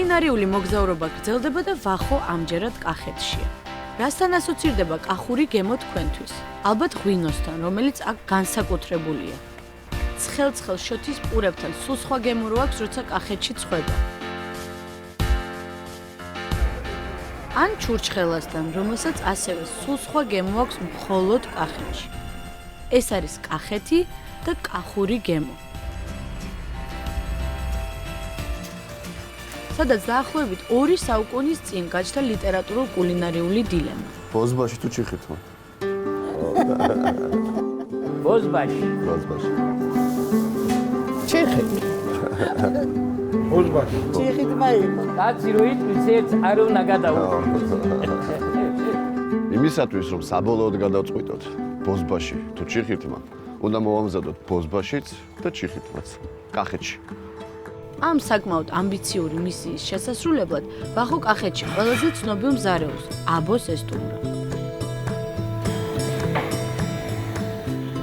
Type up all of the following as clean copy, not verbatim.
კულინარიული მოგზაურობა გრძელდება და ვახო ამჯერად კახეთშია. რასთან ასოცირდება კახური გემო თქვენთვის? ალბათ ღვინოსთან, რომელიც აქ განსაკუთრებულია. ცხელ-ცხელ შოთის პურებთან სულ სხვა გემო რო აქვს, როცა კახეთში წვება. ან ჩურჩხელასთან, რომელსაც ასევე სულ სხვა გემო აქვს მხოლოდ კახეთში. ეს არის კახეთი და კახური გემო. სადაც დაახლოებით 2 საუკუნის წინ გაჩნდა ლიტერატურულ-კულინარიული დილემა. ბოზბაში თუ ჩიხითმა? ბოზბაში. ჩიხეთი. ბოზბაში. ჩიხითმა იყო. კაცი რო იტყვის ერთს არ უნდა გადაუყო. იმისათვის რომ საბოლოოდ გადავწყვიტოთ ბოზბაში თუ ჩიხითმა, უნდა მოვამზადოთ ბოზბაშიც და ჩიხითმაც კახეთში. ამ საკმაოდ ამბიციური მისიის შესასრულებლად ვახო კახეთში ყველაზე ცნობილ მზარეულს აბოს ესტუმრა.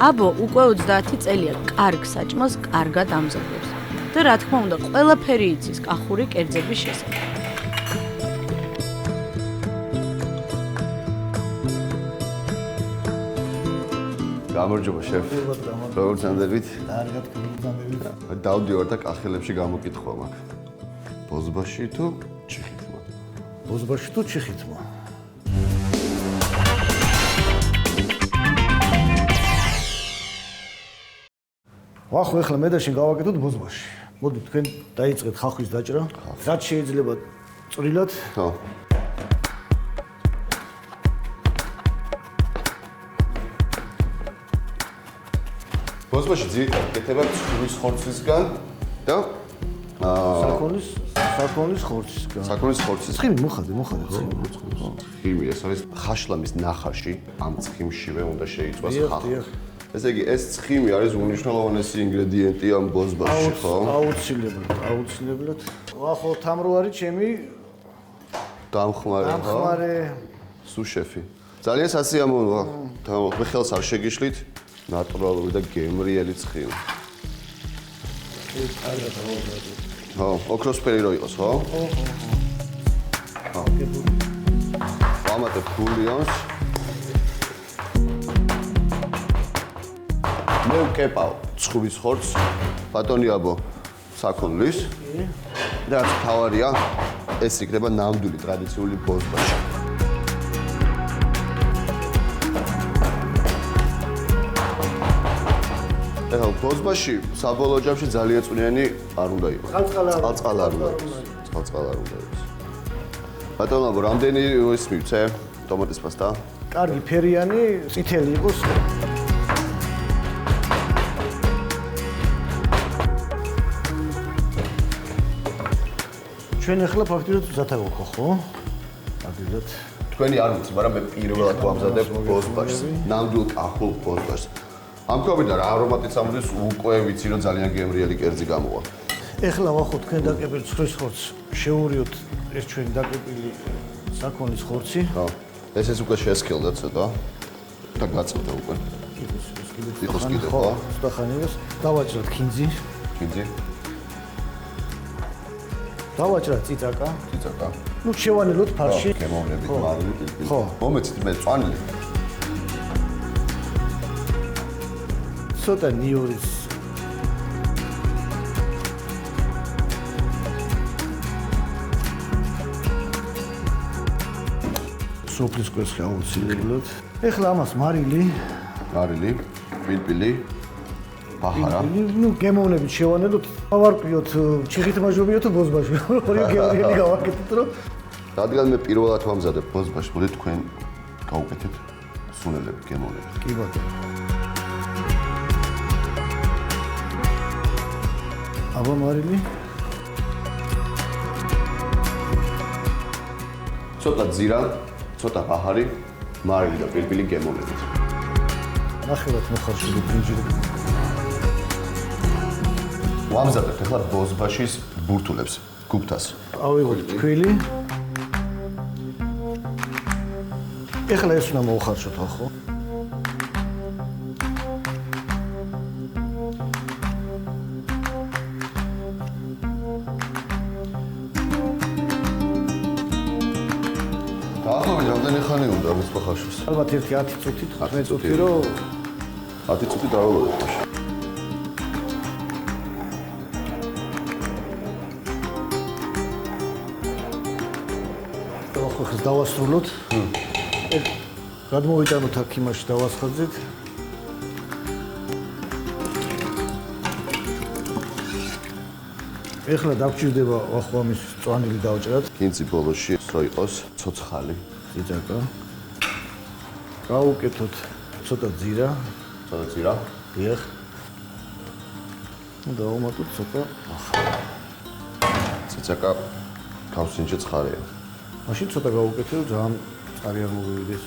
აბო უკვე 30 წელია კარგ საჭმელს კარგად ამზადებს და რა თქმა უნდა ყველაფერი იცის კახური კერძების შესახებ. გამარჯობა შეფ. როგორ წანდებით? კარგად გულდამებით. დავდივარ და კახელებში გამოკითხვა მაქვს. ბოზბაში თუ ჩიხითმა? ბოზბაში თუ ჩიხითმა? ვახო, ეხლა მე და შენ გავაკეთოთ ბოზბაში. მოდი თქვენ დაიწყეთ ხახვის დაჭრა. რაც შეიძლება წვრილად. ხო. ბოზბაში ძირითადად კეთება ცხვრის ხორცისგან და საქონლის ხორცისგან. საქონლის ხორცისგან. ცხიმი მოხადე, ცხიმი. ცხიმი, ეს არის ხაშლამის ნახაში, ამ ცხიმშივე უნდა შეიწვას ხახვა. ესე იგი, ეს ცხიმი არის უნიშნელოვანესი ინგრედიენტი ამ ბოზბაში, ხო? აუცილებლად. ვახო, თამრო არის ჩემი დამხმარე. სუშეფი. ძალიან სასიამოვნოა. მე ხელს არ შეგიშლით. ნატურალური და გემრიელი ცხიმი. ხო, ოქროსფერი რო იყოს, ხო? ხო. ვამატებ ბულიონს. მე ვკეპავ ცხვრის ხორცს, ბატონი აბო, საქონლის. და რაც თავარია, ეს იქნება ნამდვილი ტრადიციული ბოზბაში. ეხლა ბოზბაში საბოლოო ჯამში ძალიან წვნიანი არ უნდა იყოს. წყალწყალ არ უნდა იყოს. ბატონო, რამდენი ის მივცე? ტომატის პასტა? კარგი ფერიანი, წითელი იყოს. ჩვენ ახლა ფაქტობრივად მზათა გვაქვს, ხო? ფაქტობრივად თქვენი არ ვიცი, მაგრამ მე პირველად ვამზადებ ბოზბაშს, ნამდვილ კახულ ბოზბაშს. ამ კობიდან რა არომატიც ამოდის, უკვე ვიცი რომ ძალიან გემრიელი კერძი გამოვა. ეხლა ვახო თქვენ დაკეპილ ცხვრის ხორცს შევურიოთ ეს ჩვენი დაკეპილი საქონლის ხორცი. ხო. ეს უკვე შესქელდა ცოტა. და გაწევდა უკვე. იყოს კიდე, ხო? ცოტა ხანი იყოს. დავაჭრათ ხინძი. დავაჭრათ წიწაკა. ნუ შევანელოთ ფარში. გემოვნებით მარილი პილპილი. ხო. მომეცით მე წვანილი. ცოტა ნიორის. სოფლის კვერცხი აუცილებლად. ეხლა ამას მარილი, პილპილი, ბაჰარა. ნუ გემოვნებით შევანელოთ. ავარკვიოთ ჩიხითმაჟობია თუ ბოზბაში. ორი გემრიელი გავაკეთოთ რომ რადგან მე პირველად ვამზადებ ბოზბაში, მოდი თქვენ გავუკეთეთ სუნელები გემოვნებით. კი ბატონო. აბა მარილი. ცოტა ძირა, ცოტა ბაჰარი, მარილი და პილპილი გემოვნებით. ნახევარად მოხარშული ბრინჯი. ვამზადებ ახლა ბოზბაშის ბურთულებს, გუფთას. ავიღოთ თქვილი. ეხლა ეს უნდა მოუხარშოთ, ხო? რამდენი ხანი უნდა მის ხაშოს? ალბათ ერთი 10 წუთი, 15 წუთი რომ 10 წუთი დავალოდეთ. ხოს დავასრულოთ. გადმოვიტანოთ აქ იმაში დავასხაძეთ. ეხლა დაგჭირდება ახლა ამის წვანილი დავჭრათ. კინძი ბოლოში რო იყოს ცოცხალი. ძიძაკა. გავუკეთოთ ცოტა ძირა. ცოტა ძირა. დიახ. და უმატოთ ცოტა ახლა. ციცაკა გავსინჯე ცხარეა. მაშინ ცოტა გავუკეთე რომ ძალიან წარი არ მოვივიდეს.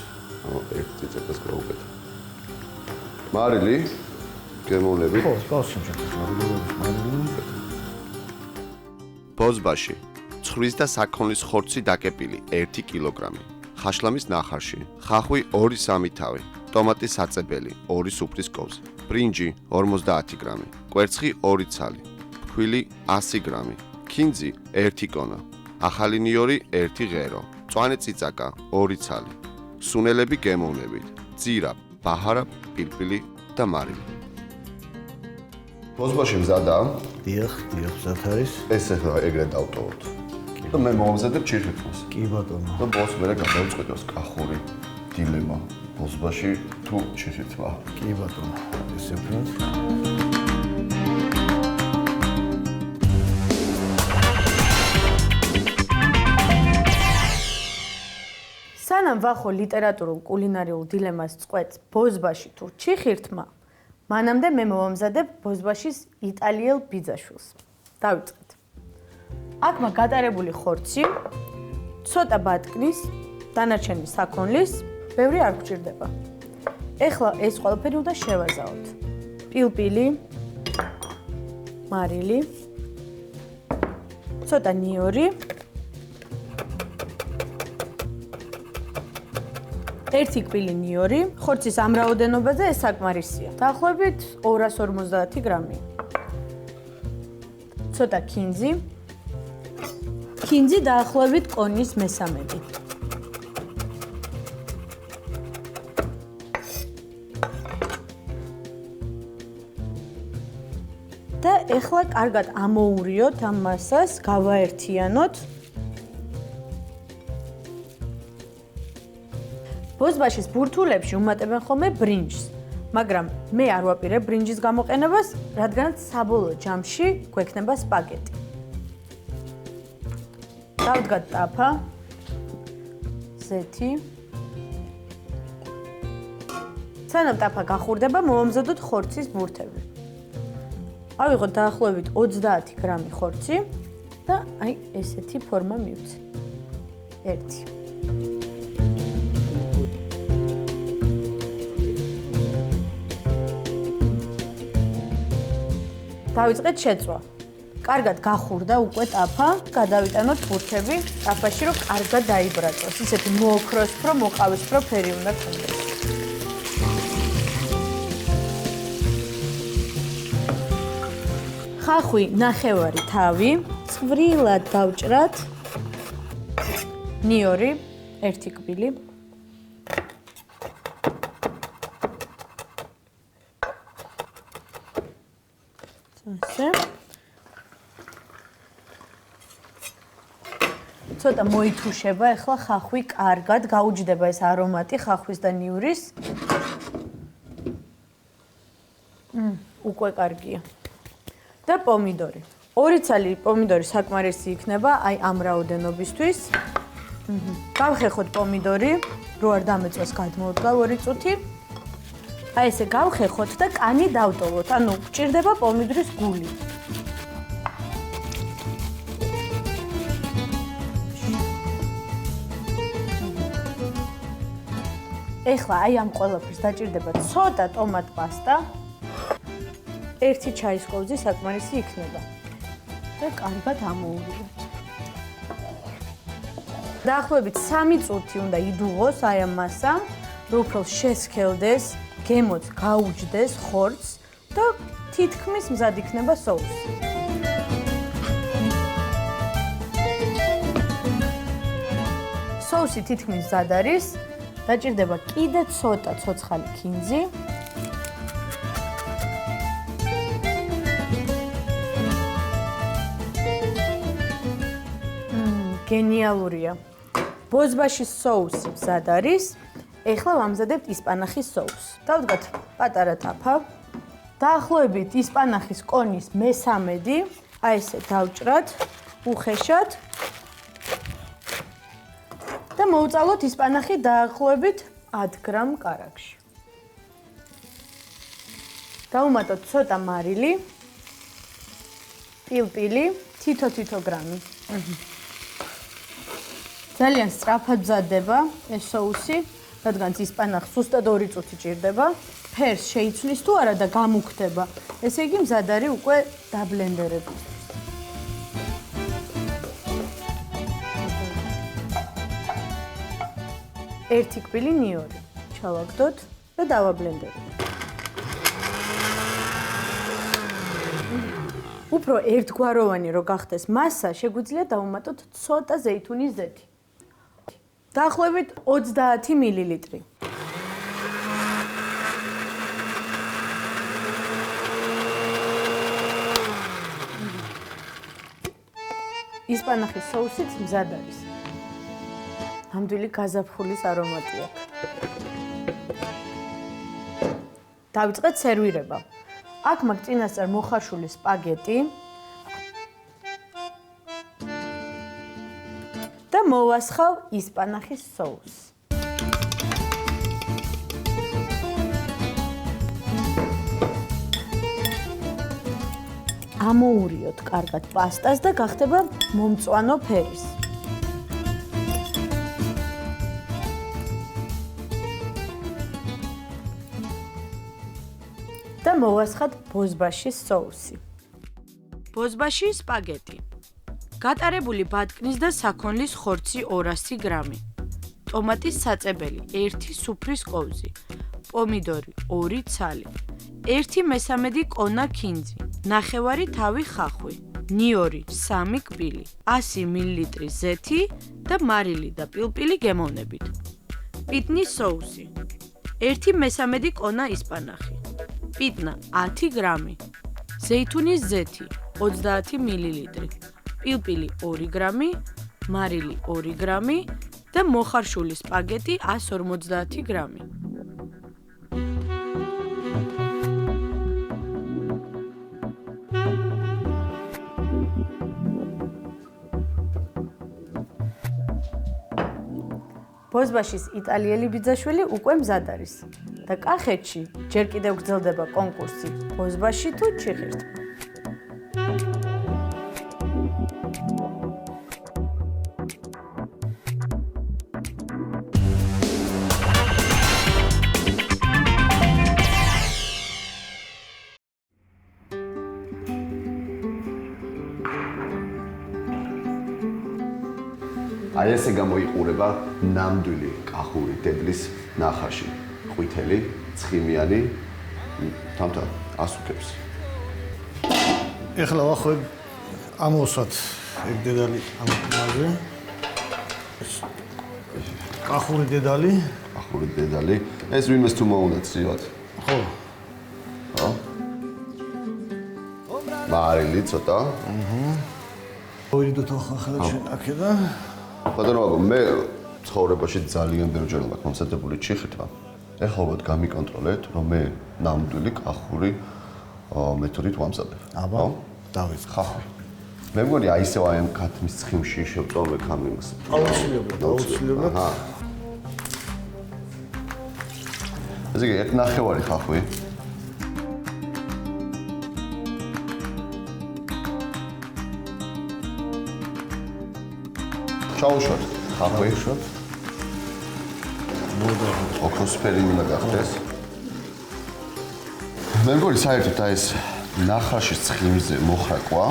ერთ ციცაკას გავუკეთე. მარილი გემოვნები. ხო, გავსინჯე მარილი. ბოზბაში ცხვრის და საქონლის ხორცი დაკეპილი 1 კილოგრამი, ხაშლამის ნახარში, ხახვი 2-3 თავი, ტომატის საწებელი 2 სუფრის კოვზი, ბრინჯი 50 გრამი, კვერცხი 2 ცალი, ფქვილი 100 გრამი, კინძი 1 კონა, ახალი ნიორი 1 ღერო, მწვანე წიწაკა 2 ცალი, სუნელები გემოვნებით, ძირა, ბაჰარა, პილპილი და მარილი. ბოზბაში მზადაა? დიახ, მზად არის. ეს ახლა ეგრე დავტოვოთ. და მე მომზადებ ჩირთმას. კი ბატონო. და ბოლოს მე გადავწყვეტოს კახური დილემა ბოზბაში თუ ჩირთმა. კი ბატონო. ესე ვქნათ. სანამ ვახო ლიტერატურულ კულინარიულ დილემას წყვეტს ბოზბაში თუ ჩიხირთმა, მანამდე მე მოვამზადებ ბოზბაშის იტალიელ ბიძაშვილს. დავიწყეთ. აქ მაგ გატარებული ხორცი, ცოტა ბატკნის, დანარჩენი საქონლის, ბევრი არ გვჭირდება. ეხლა ეს ყველაფერი უნდა შევაზავოთ. პილპილი, მარილი, ცოტა ნიორი, 1 კბილი ნიორი, ხორცის ამ რაოდენობაზე ეს საკმარისია. დაახლოებით 250 გრამი. ცოტა კინძი. კინძი დაახლოებით კონის მესამედი. და ეხლა კარგად ამოურიოთ ამ მასას, გავაერთიანოთ. ბოზბაშის ბურთულებში უმატებენ ხოლმე ბრინჯს, მაგრამ მე არ ვაპირებ ბრინჯის გამოყენებას, რადგანაც საბოლოო ჯამში გვექნება სპაგეტი. დავდგათ ტაფა, ზეთი. სანამ ტაფა გახურდება, მოვამზადოთ ხორცის ბურთები. ავიღოთ დაახლოებით 30 გრამი ხორცი და აი ესეთი ფორმა მივცე. 1 დავიწყეთ შეწვა. კარგად გახურდა უკვე ტაფა, გადავიტანოთ ბურთები ტაფაში, რომ კარგად დაიბრაწოს. ისეთი მოოქროსფრო, მოყავისფრო ფერი უნდა ქონდეს. ხახვი ნახევარი თავი, წვრილად დავჭრათ. ნიორი 1 კბილი. ასე. ცოტა მოითუშება, ახლა ხახვი კარგად გაუჯდება ეს არომატი ხახვის და ნიურის. უკვე კარგია. და პომიდორი. 2 ცალი პომიდორი საკმარისი იქნება აი ამ რაოდენობისთვის. გავხეხოთ პომიდორი, რო არ დამეწვას გადმოვდგა 2 წუთი. აი ესე გავხეხოთ და კანი დავტოვოთ. ანუ გვჭირდება პომიდორის გული. ეხლა აი ამ ყველაფერს დაჭირდება ცოტა ტომატ პასტა. 1 ჩაის კოვზი საკმარისი იქნება. და კარგად ამოუვიროთ. დაახლოებით 3 წუთი უნდა იდუღოს აი ამ მასამ, რომ უფრო შესქელდეს, გემოთ გაუჯდეს ხორცს და თითქმის მზად იქნება სოუსი. სოუსი თითქმის მზად არის. დაჭირდება კიდე ცოტა ცოცხალი ქინძი. გენიალურია. ბოზბაშის სოუსი მზად არის. ეხლა ვამზადებთ ისპანახის სოუსს. დავდგათ პატარა თაფა. დაახლოებით ისპანახის კონის მესამედი. აი ესე დავჭრათ უხეშად. და მოვწავლოთ ისპანახი დაახლოებით 10 გრამ კარაქში. დავუმატოთ ცოტა მარილი. პილპილი თითო გრამი. ძალიან სწრაფად მზადდება ეს სოუსი, რადგან ისპანახს ზუსტად 2 წუთი ჭირდება. ფერს შეიცვლის თუ არა და გამუქდება. ესე იგი მზად არის უკვე დაბლენდერებული. ერთი კბილი ნიორი ჩავაგდოთ და დავაბლენდეროთ. უფრო ერთგვაროვანი რო გახდეს მასა, შეგვიძლია დავუმატოთ ცოტა ზეითუნის ზეთი. დაახლოებით 30 მილილიტრი. ისპანახის სოუსიც მზად არის. ნამდვილი გაზაფხულის არომატი აქვს. დავიწყეთ სერვირება. აქ მაქვს წინასწარ მოხარშული სპაგეტი და მოვასხავ ისპანახის სოუსს. ამოურიოთ კარგად პასტას და გახდება მომწვანო ფერის. და მოვასხათ ბოზბაშის სოუსი. ბოზბაში სპაგეტი. გატარებული ბატკნის და საქონლის ხორცი 200 გრამი. ტომატის საწებელი 1 სუფრის კოვზი. პომიდორი 2 ცალი. 1/3 კონა ქინძი. ნახევარი თავი ხახვი. ნიორი 3 კბილი. 100 მილილიტრი ზეთი და მარილი და პილპილი გემოვნებით. პიტნის სოუსი. 1/3 კონა ისპანახი. პიტნა 10 გრამი. ზეითუნის ზეთი 30 მილილიტრი. პილპილი 2 გრამი, მარილი 2 გრამი და მოხარშული სპაგეტი 150 გრამი. ბოზბაშის იტალიელი ბიძაშვილი უკვე მზად არის და კახეთში ჯერ კიდევ გრძელდება კონკურსი ბოზბაში თუ ჩიხირტმა. აი ესე გამოიყურება ნამდვილი კახური დედლის ნახაში. ყვითელი, ცხიმიანი, თამთან ასუქებს. ეხლა ვახვევ ამოვსვათ ეგ დედალი ამ მასზე. კახური დედალი. კახური დედალი. ეს ვინმეს თუ მოუნდათ სიოთ. ხო. ხო. მარილი ცოტა. ვიდოთ ახლა აქედან. ბატონო, მე ცხოვრებაში ძალიან ბევრჯერ მაქვს მომზადებული ჩიხირტმა. ეხლა ალბათ გამიკონტროლეთ, რომ მე ნამდვილი კახური მეთოდით ვამზადებ. აბა, დავიწყე. ხახვი. მე მგონი აი ისევ აი ამ ქათმის ცხიმში შევწოვე კამინგს. აუცილებლად. აჰა. ესე იგი, 1/9 ხახვი. ჩაუშვათ ხახვი. ოქროსფერი უნდა გახდეს. მე მგონი საერთოდ აი ეს ნახაშის ცხიმზე მოხრაკვა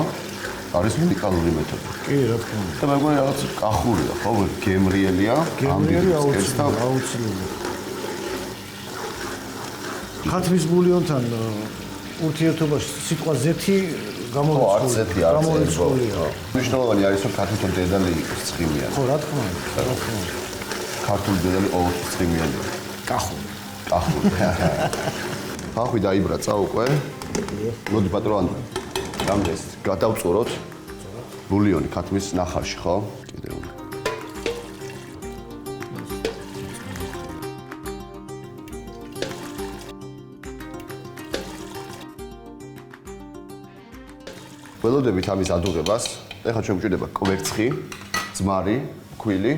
არის უნიკალური მეთოდი. კი, რა თქმა უნდა. და მე მგონი რაღაც კახურია, ხო? გემრიელია, გემრიელი აუცილებლად. ხათმის ბულიონთან ურთიერთობაში სიტყვა ზეთი ხო, არც ზეთი არც ეზო. მნიშვნელოვანი არის რომ ქართულ დედალი იყოს ცხიმიანი. ხო, რა თქმა უნდა. ქართული ძველი ყოველთვის წვიმიანია. კახური. კახური. ხახვი დაიბრაცა უკვე. მოდი პატრონ. რამდენს გადავწუროთ ბულიონი ქათმის ნახარში, ხო? კიდე უნდა. ველოდებით ამის ადუღებას. ეხლა ჩვენ გვჭირდება კვერცხი, ძმარი, ფქვილი.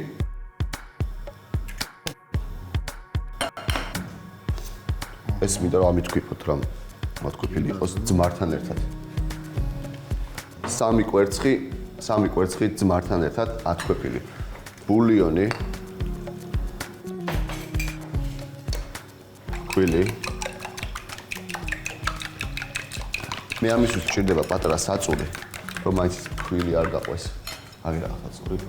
ეს მინდა რომ ამითქვიფოთ რომ მოთქვიფილი იყოს ძმართან ერთად. სამი კვერცხი ძმართან ერთად ათქვეფილი. ბულიონი. ფქვილი. მე ამისთვის გვჭირდება პატარა საწული, რომ მაინც ფქვილი არ გაყვეს. აი რა საწული.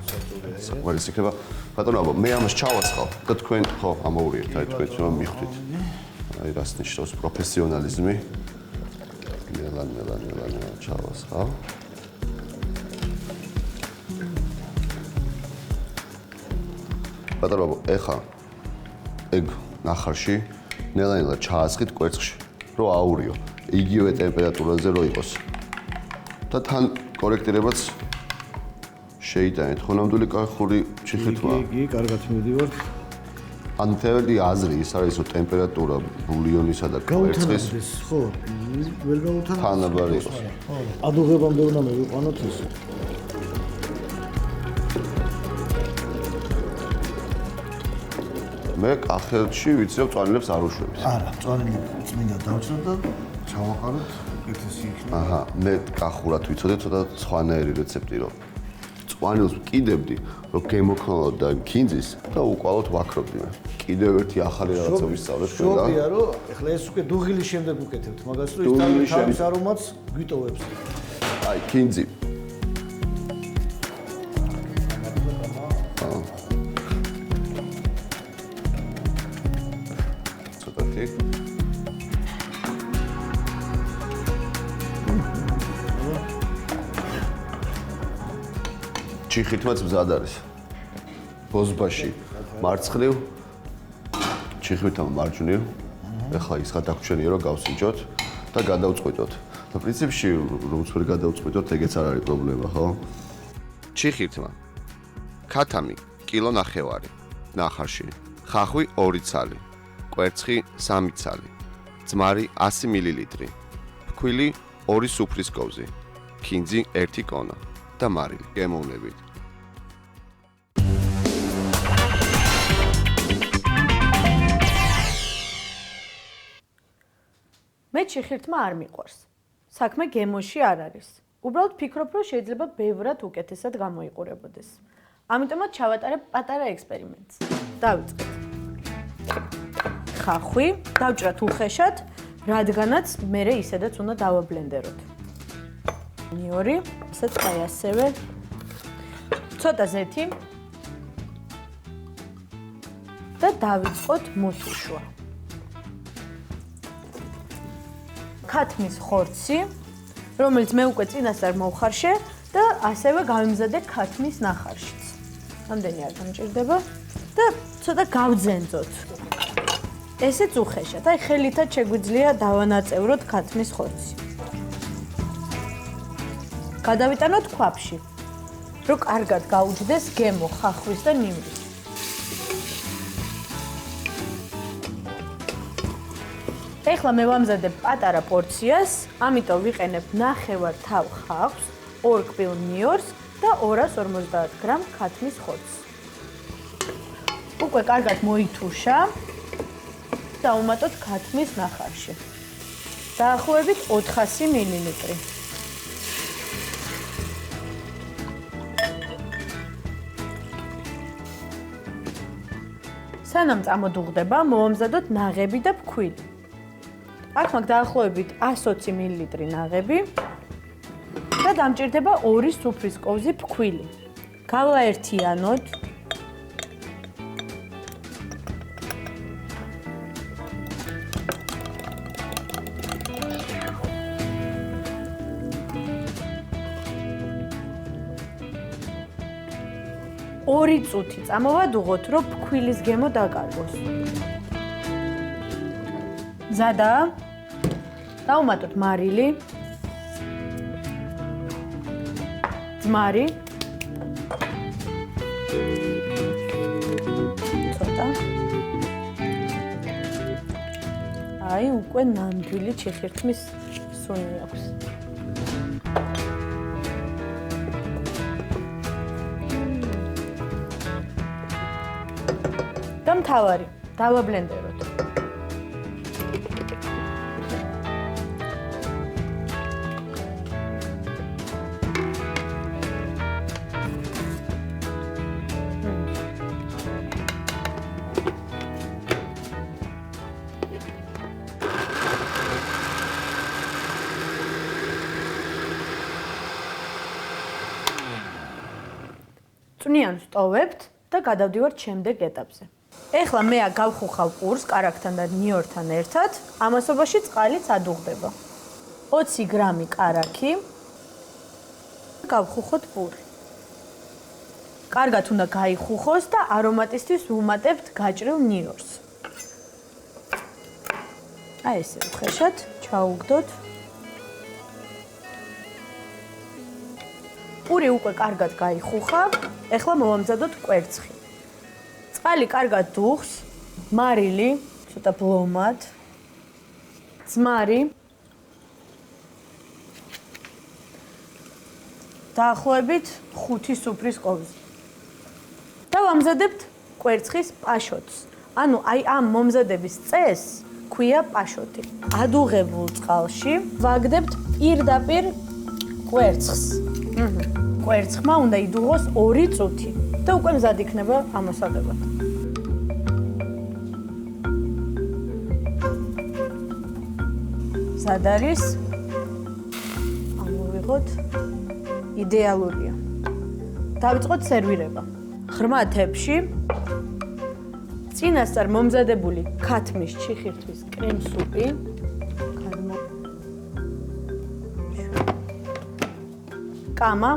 საყვარელი იქნება. ბატონო, მე ამას ჩავასხავ და თქვენ ხო ამოურიეთ, აი თქვენ რომ მიხვდით. აი რას ნიშნავს პროფესიონალიზმი. ნელა ჩავასხავ. ბატონო, ეხა ეგ ნახარში ნელა ჩაასხით კვერცხში, რომ აურიო. იგივე ტემპერატურაზე რო იყოს. და თან კორექტირებაც შეიტანეთ. ხონამდული კახური ჩიხეთვა. კი, კარგად მივდივართ. ან თეველი აზრი ის არის რომ ტემპერატურა ბულიონისა და კვერცხის ხო, ვერ გაუთანაბრდეს. თანაბარი იყოს. ადუღებამდე უნდა მივიყვანოთ ეს. მე კახეთში ვიცი რომ წვანილებს არ უშვებს. არა, წვანილი წმინდა დავჭრა და ჩავაყაროთ კეთესი იქნება. აჰა, მე კახურად ვიცოდე ცოტა სხვანაირი რეცეპტი რომ წვანილს ვკიდებდი რომ გემოქონოთ და ქინძის და უკვალოდ ვაქრობდი მე. კიდევ ერთი ახალი რაღაცა ვისწავლეთ ჩვენ და შობია რომ ეხლა ეს უკვე დუღილის შემდეგ უკეთებთ მაგას რომ ის თავის არომატს გვიტოვებს. აი ქინძი ცოტათი ჩიხითმაც მზად არის. ბოზბაში მარცხნივ, ჩიხვითამ მარჯვნივ. ეხლა ის გადაგჩენია რომ გავსიჯოთ და გადავწყვიტოთ. და პრინციპში რომ ვერ გადავწყვიტოთ, ეგეც არ არის პრობლემა, ხო? ჩიხითმა. ქათამი კილო ნახევარი. ნახარში. ხახვი 2 ცალი. კვერცხი 3 ცალი. ძმარი 100 მილილიტრი. ფქვილი 2 სუფრის კოვზი. ქინძი 1 კონა. და მარილი გემოვნებით. მე ჩიხირთმა არ მიყვარს. საქმე გემოში არ არის. უბრალოდ ფიქრობ, რომ შეიძლება ბევრად უკეთესად გამოიყურებოდეს. ამიტომაც ჩავატარებ პატარა ექსპერიმენტს. დავიწყეთ. ხახვი დავჭრათ უხეშად, რადგანაც მე ისედაც უნდა დავაბლენდეროთ. ნიორი, ესეც აი ასევე. ცოტა ზეთი. და დავიწყოთ მოთუშვა. ქათმის ხორცი, რომელიც მე უკვე წინასწარ მოვხარშე და ასევე გავიმზადე ქათმის ნახარშიც. ამდენი არ გამჭირდება და ცოტა გავძენძოთ. ესეც უხეშად, აი ხელითაც შეგვიძლია დავანაწევროთ ქათმის ხორცი. გადავიტანოთ ქვაბში, რომ კარგად გაუჯდეს გემო ხახვის და ნიმრის. ეხლა მე ვამზადებ პატარა პორციას, ამიტომ ვიყენებ ნახევარ თავ ხახვს, 2 კბილ ნიორს და 250 გრამ ქათმის ხორცს. უკვე კარგად მოითუშა. დავუმატოთ ქათმის ნახარში. დაახლოებით 400 მილილიტრი. სანამ წამოდუღდება, მოვამზადოთ ნაღები და ფქვილი. აქ მაგ დაახლოებით 120 მილილიტრი ნაღები და დამჭირდება 2 სუფრის კოვზი ფქვილი. გავაერთიანოთ. 2 წუთი წამოვადუღოთ, რომ ფქვილის გემო დაკარგოს. მზადა? დავუმატოთ მარილი. ძმარი. ცოტა. აი, უკვე ნამდვილი ჩიხირთმის სუნი აქვს. და მთავარი, დავაბლენდეროთ. წვნიან ვსტოვებთ და გადავდივართ შემდეგ ეტაპზე. ეხლა მე გავხუხავ პურს კარაქთან და ნიორთან ერთად, ამასობაში წყალიც ადუღდება. 20 გრამი კარაქი. გავხუხოთ პური. კარგად უნდა გაიხუხოს და არომატისთვის ვუმატებთ გაჭრილ ნიორს. აი ესე უხეშად ჩაუგდოთ. პური უკვე კარგად გაიხუხა. ეხლა მოვამზადოთ კვერცხი. წყალი კარგად დუხს, მარილი, ცოტა ბლომად, ძმარი. დაახლოებით 5 სუფრის ყოვზი. და ვამზადებთ კვერცხის პაშოტს. ანუ აი ამ მომზადების წესს ქვია პაშოტი. ადუღებულ წყალში ვაგდებთ პირდაპირ კვერცხს. კვერცხმა უნდა იდუღოს 2 წუთი და უკვე მზად იქნება ამოსადებად. მზად არის. ამოვიღოთ. იდეალურია. დავიწყოთ სერვირება. ღრმა თეფში წინასწარ მომზადებული ქათმის ჩიხირთვის კრემსუპი. კამა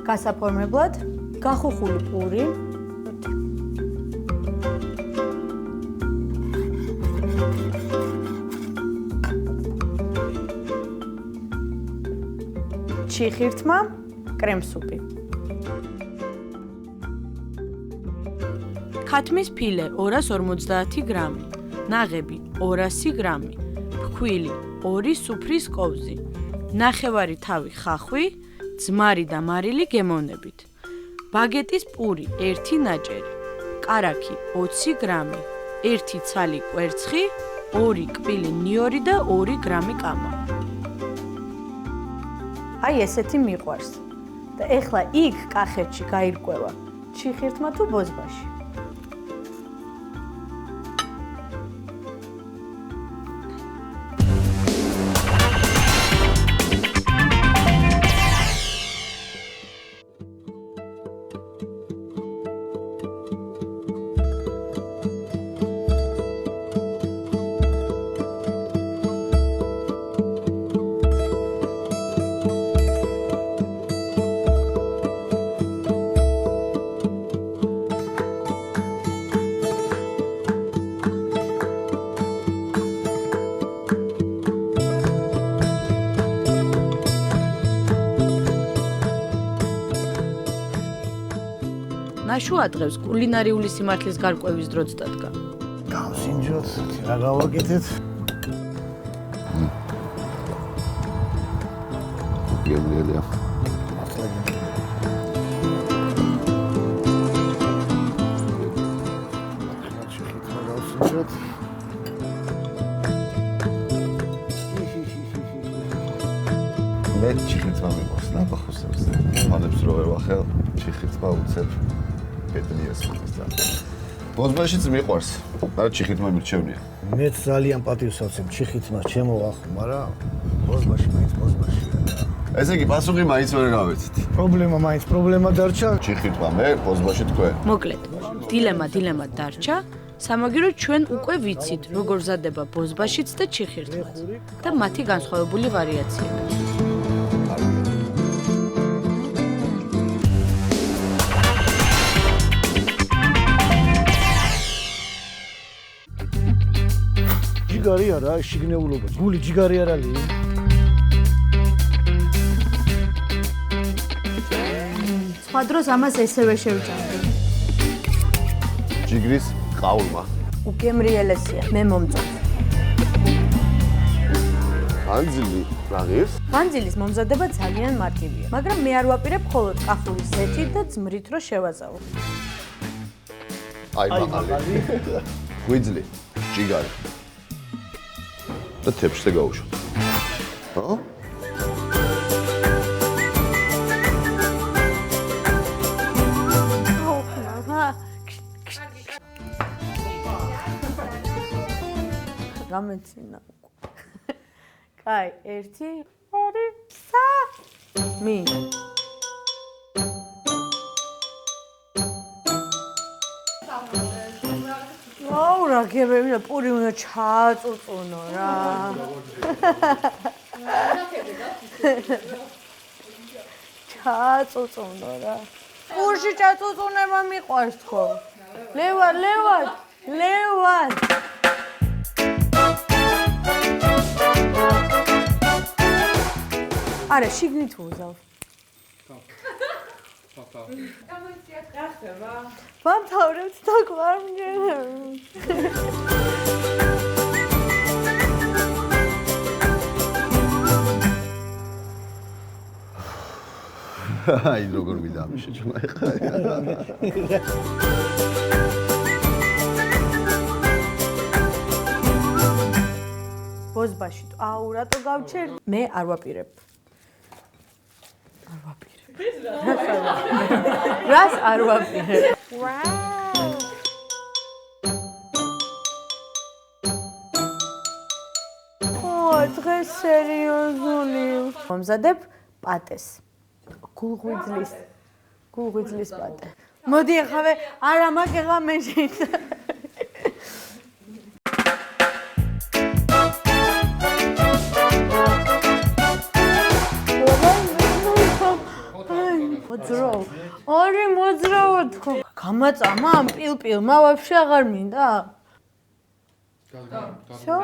გასაფორმებლად გახუხული პური. ჩიხირთმა კრემსუპი. ქათმის ფილე 250 გრამი, ნაღები 200 გრამი, ფქვილი 2 სუფრის ყოვზი, ნახევარი თავი ხახვი, ძმარი და მარილი გემოვნებით. ბაგეტის პური 1 ნაჭერი, კარაქი 20 გრამი, 1 ცალი კვერცხი, 2 კბილი ნიორი და 2 გრამი კამა. აი ესეთი მიყვარს. და ეხლა იქ კახეთში გაირკვევა ჩიხირთმა თუ ბოზბაში. ნაშუა დღეს კულინარიული სიმართლის გარკვევის დროც დადგა. გავსინჯოთ, რა გავაკეთეთ? გემრიელია. მე ჩიხირთმა მიყვარს, ნაბახოსებს. მანებს რო ვერ ვახელ, ჩიხირთმა უცებ ბედნიას ხდება. ბოზბაშიც მიყვარს, მაგრამ ჩიხირთმა მირჩევნია. მეც ძალიან პატივს ავცემ ჩიხირთმას, ჩემო ახო, მაგრამ ბოზბაში მაინც ბოზბაშია. ესე იგი პასუხი მაინც ვერ გავეცით. პრობლემა დარჩა. ჩიხირთმა მე, ბოზბაში თქვენ. მოკლედ, დილემა დარჩა. სამაგიეროდ ჩვენ უკვე ვიცით, როგორ მზადდება ბოზბაშიც და ჩიხირთმაც და მათი განსხვავებული ვარიაციები. ჯიგარი არა, შიგნეულობა. გული ჯიგარი არ არის. სხვა დროს ამას ესევე შევჭამდი. ჯიგრის ყაულმა. უკემრიელესია, მე მომწონს. ხანძილი რაღირს? ხანძილის მომზადება ძალიან მარტივია, მაგრამ მე არ ვაპირებ მხოლოდ კახურის ზეთით და ძმრით რო შევაზავო. აი მაღალი. ღვიძლი, ჯიგარი. და თეფშზე გაუშვათ. ხო? გამეცინა. კაი, 1 2 3 მი. აუ რა გებები და პური უნდა ჩააწუწუნო რა. ჩააწუწუნო რა. პურში ჩაწუწუნება მიყვარს თქო. ლევან. არა, შიგნით უზავ. ვამთავრებთ და გვარმჯერებ. აი როგორ ვიდა ამის შეჭმა ეხლა. ბოზბაში აუ რატო გავჩერ? მე არ ვაპირებ. რას არ ვაპირებ? დღეს სერიოზული. მომზადებ პატეს. გულღვიძლის პატე. მოდი ახავე, არა მაგეღა მეშინ. მოძრავ. ორი მოძრავ თქო. გამაწამა ამ პილპილმა ვაფშე აღარ მინდა. Всё?